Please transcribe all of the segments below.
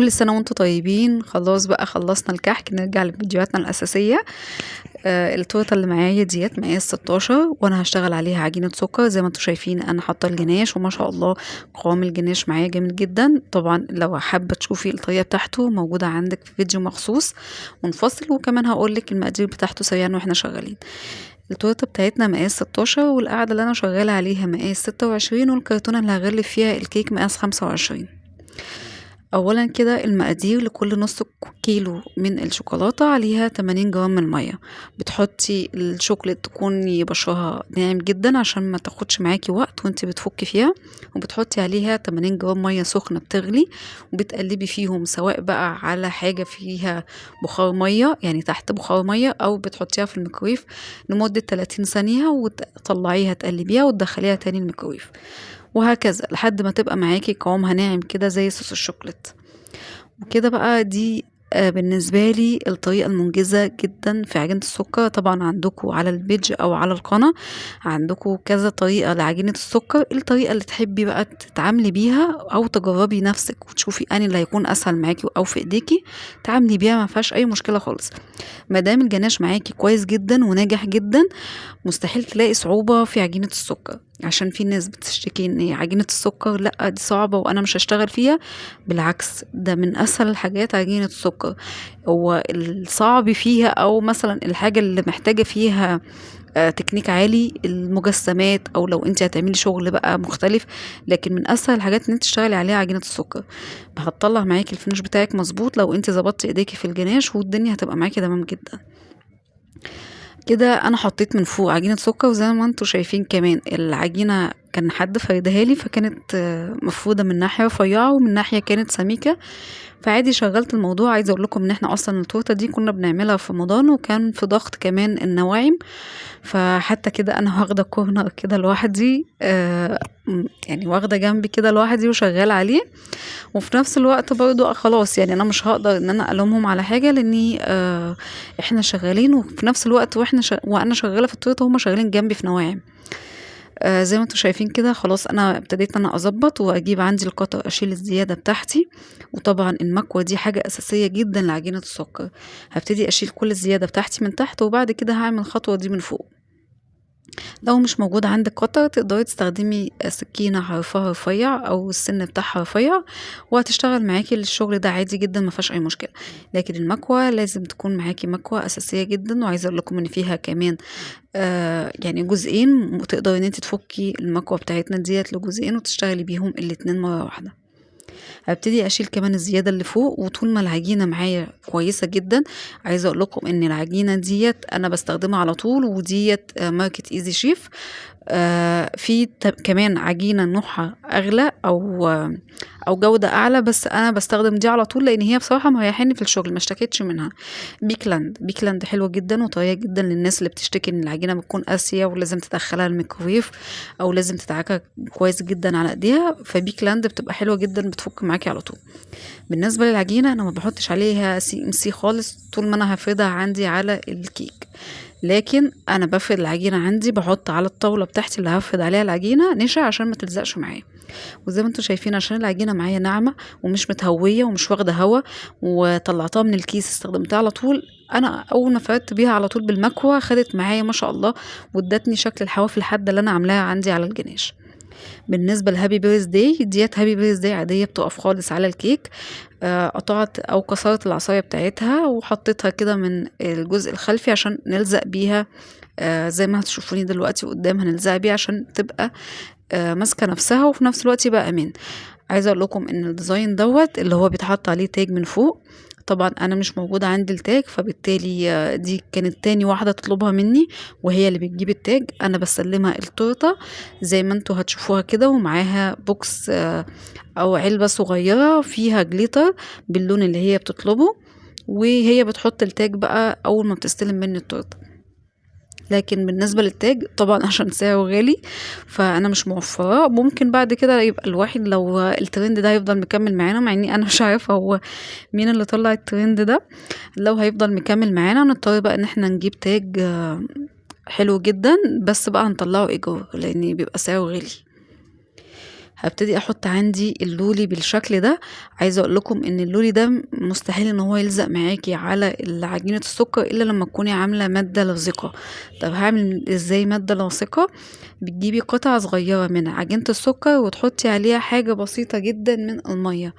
كل سنة وانتم طيبين. خلاص بقى خلصنا الكحك، نرجع لفيديوهاتنا الأساسية. التورته اللي معايا ديت مقاس 16 وانا هشتغل عليها عجينة سكر. زي ما انتم شايفين انا حاطه الجناش وما شاء الله قوام الجناش معايا جامد جدا. طبعا لو حابه تشوفي الطريقه بتاعته موجوده عندك في فيديو مخصوص منفصل، وكمان هقولك المقادير بتاعته سريعا واحنا شغالين. التورته بتاعتنا مقاس 16 والقاعده اللي انا شغاله عليها مقاس 26، والكرتونه اللي هغلف فيها الكيك مقاس 25. اولا كده المقادير: لكل نص كيلو من الشوكولاتة عليها 80 جرام من المية. بتحطي الشوكولات تكون بشرها ناعم جدا عشان ما تاخدش معاكي وقت وانت بتفكي فيها، وبتحطي عليها 80 جرام مية سخنة بتغلي، وبتقلبي فيهم سواء بقى على حاجة فيها بخار مية يعني تحت بخار مية، او بتحطيها في الميكرويف لمدة 30 ثانية وتطلعيها تقلبيها وتدخليها تاني الميكرويف، وهكذا لحد ما تبقى معاكي قوامها ناعم كده زي صوص الشوكولات. وكده بقى دي بالنسبة لي الطريقة المنجزة جدا في عجينة السكر. طبعا عندكم على البيج او على القناة عندكم كذا طريقة لعجينة السكر، الطريقة اللي تحبي بقى تتعاملي بيها او تجربي نفسك وتشوفي اني اللي هيكون اسهل معاكي او في ايديكي تعاملي بيها، ما فيهاش اي مشكلة خالص. مادام الجناش معاكي كويس جدا وناجح جدا مستحيل تلاقي صعوبة في عجينة السكر. عشان في ناس بتشتكي ان عجينة السكر لا دي صعبة وانا مش هشتغل فيها، بالعكس ده من اسهل الحاجات عجينة السكر. هو الصعب فيها او مثلا الحاجة اللي محتاجة فيها تكنيك عالي المجسمات، او لو انت هتعملي شغل بقى مختلف، لكن من اسهل الحاجات ان انت تشتغلي عليها عجينة السكر. هتطلع معاكي الفينش بتاعك مظبوط لو انت ظبطتي ايديكي في الجناش، والدنيا هتبقى معاكي تمام جدا. كده انا حطيت من فوق عجينة سكر، وزي ما انتوا شايفين كمان العجينة كان حد فردها لي، فكانت مفروضة من ناحية رفيعة ومن ناحية كانت سميكة، فعادي شغلت الموضوع. عايزة اقول لكم ان احنا اصلا التورته دي كنا بنعملها في رمضان، وكان في ضغط كمان النواعم، فحتى كده انا واخده كورنر كده لوحدي، يعني واخده جنبي كده لوحدي وشغاله عليه. وفي نفس الوقت برضو خلاص يعني انا مش هقدر ان انا الومهم على حاجه، لاني احنا شغالين، وفي نفس الوقت وانا شغاله في التورته هما شغالين جنبي في نواعم. زي ما انتوا شايفين كده خلاص انا ابتديت انا اظبط واجيب عندي القطر اشيل الزياده بتاعتي. وطبعا المكوه دي حاجه اساسيه جدا لعجينه السكر. هبتدي اشيل كل الزياده بتاعتي من تحت، وبعد كده هعمل الخطوه دي من فوق. لو مش موجود عندك قطر تقدري تستخدمي سكينة حرفها رفيع او السن بتاعها رفيع، وهتشتغل معاكي الشغل ده عادي جدا ما فيهاش اي مشكلة. لكن المكوة لازم تكون معاكي مكوة اساسية جدا، وعايزة اقول لكم ان فيها كمان يعني جزئين، تقدري ان انت تفكي المكوة بتاعتنا ديت لجزئين وتشتغلي بيهم الاتنين مرة واحدة. هبتدي اشيل كمان الزياده اللي فوق، وطول ما العجينه معايا كويسه جدا. عايزه اقول لكم ان العجينه ديت انا بستخدمها على طول، وديت ماركه ايزي شيف. في كمان عجينه نوعها اغلى او جوده اعلى، بس انا بستخدم دي على طول لان هي بصراحه مريحاني في الشغل، ما اشتكيتش منها. بيكلاند حلوه جدا وطريه جدا للناس اللي بتشتكي ان العجينه بتكون قاسيه ولازم تدخلها الميكرويف او لازم تتعكك كويس جدا على ايديها، فبيكلاند بتبقى حلوه جدا بتفك معاكي على طول. بالنسبه للعجينه انا ما بحطش عليها سي ام سي خالص طول ما انا هفردها عندي على الكيك، لكن انا بفرد العجينه عندي بحط على الطاوله بتاعتي اللي هفرد عليها العجينه نشا عشان ما تلزقش معايا. وزي ما انتم شايفين عشان العجينه معايا ناعمه ومش متهويه ومش واخده هوا، وطلعتها من الكيس استخدمتها على طول، انا اول ما فردت بيها على طول بالمكوه خدت معايا ما شاء الله، وادتني شكل الحواف الحاده اللي انا عاملاها عندي على الجناش. بالنسبه لهابي بيرث داي ديت هابي بيرث داي عاديه بتقف خالص على الكيك. قطعت او كسرت العصايه بتاعتها وحطيتها كده من الجزء الخلفي عشان نلزق بيها، زي ما هتشوفوني دلوقتي قدام هنلزق بيها عشان تبقى ماسكه نفسها وفي نفس الوقت يبقى امان. عايزه اقول لكم ان الديزاين دوت اللي هو بيتحط عليه تاج من فوق، طبعا انا مش موجوده عندي التاج، فبالتالي دي كانت تاني واحده تطلبها مني وهي اللي بتجيب التاج. انا بسلمها التورته زي ما انتوا هتشوفوها كده، ومعاها بوكس او علبه صغيره فيها جليتر باللون اللي هي بتطلبه، وهي بتحط التاج بقى اول ما بتستلم مني التورته. لكن بالنسبة للتاج طبعا عشان سعره غالي فانا مش موفراه. ممكن بعد كده يبقى الواحد لو الترند ده هيفضل مكمل معانا، مع اني انا مش عارفة هو مين اللي طلع الترند ده، لو هيفضل مكمل معانا نضطر بقى ان احنا نجيب تاج حلو جدا، بس بقى هنطلعه ايجار لان بيبقى سعره غالي. هبتدي احط عندي اللولي بالشكل ده. عايزه اقول لكم ان اللولي ده مستحيل ان هو يلزق معاكي على عجينه السكر الا لما تكوني عامله ماده لاصقه. طب هعمل ازاي ماده لاصقه؟ بتجيبي قطعه صغيره من عجينه السكر وتحطي عليها حاجه بسيطه جدا من الميه،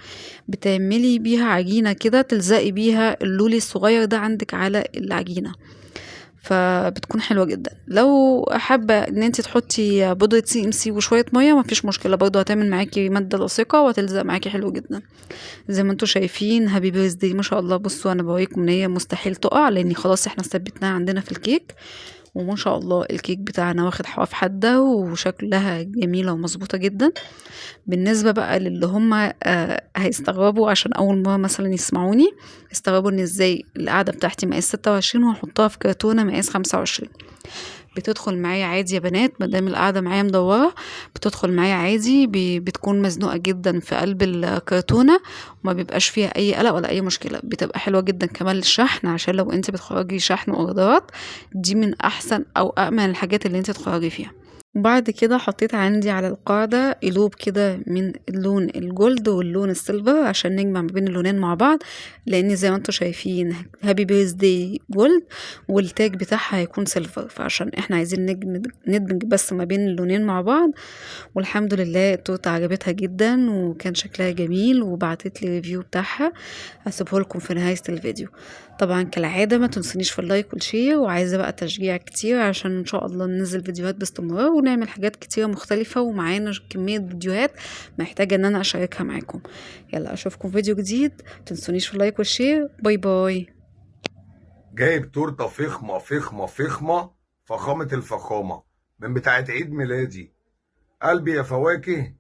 بتعملي بيها عجينه كده تلزقي بيها اللولي الصغير ده عندك على العجينه، فبتكون حلوة جدا. لو حابة ان انت تحطي بودرة CMC وشوية مية مفيش مشكلة، برضه هتعمل معاكي مادة لاصقة وهتلزق معاكي حلو جدا. زي ما انتوا شايفين هابي بيرث داي ما شاء الله. بصوا انا بوريكم ان هي مستحيل تقع لان خلاص احنا ثبتناها عندنا في الكيك، وما شاء الله الكيك بتاعنا واخد حواف حادة وشكلها جميلة ومظبوطة جدا. بالنسبة بقى للي هم هيستغربوا عشان أول مرة مثلا يسمعوني، يستغربوا ان ازاي القاعدة بتاعتي مقاس 26 وهحطها في كرتونة مقاس 25. بتدخل معايا عادي يا بنات، مادام القاعدة معايا مدورة بتدخل معايا عادي، بتكون مزنوقة جدا في قلب الكرتونة وما بيبقاش فيها أي قلق ولا أي مشكلة. بتبقى حلوة جدا كمان للشحن، عشان لو انت بتخرجي شحن اوردرات دي من أحسن أو أأمن الحاجات اللي انت تخرجي فيها. وبعد كده حطيت عندي على القاعدة قلوب كده من اللون الجولد واللون السيلفر عشان نجمع ما بين اللونين مع بعض، لان زي ما انتوا شايفين هابي بيرث داي جولد والتاج بتاعها هيكون سيلفر، فعشان احنا عايزين ندمج بس ما بين اللونين مع بعض. والحمد لله التورته عجبتها جدا وكان شكلها جميل وبعتت لي ريفيو بتاعها، هسيبه لكم في نهاية الفيديو. طبعا كالعادة ما تنسونيش في اللايك والشير، وعايزة بقى تشجيع كتير عشان ان شاء الله ننزل فيديوهات باستمرار ونعمل حاجات كتيرة مختلفة، ومعانا كمية فيديوهات محتاجة ان انا اشاركها معاكم. يلا اشوفكم فيديو جديد، متنسونيش في اللايك والشير. باي باي. جايب تورته فخمه فخمه فخمه، فخامه الفخامه، من بتاعه عيد ميلادي. قلبي يا فواكه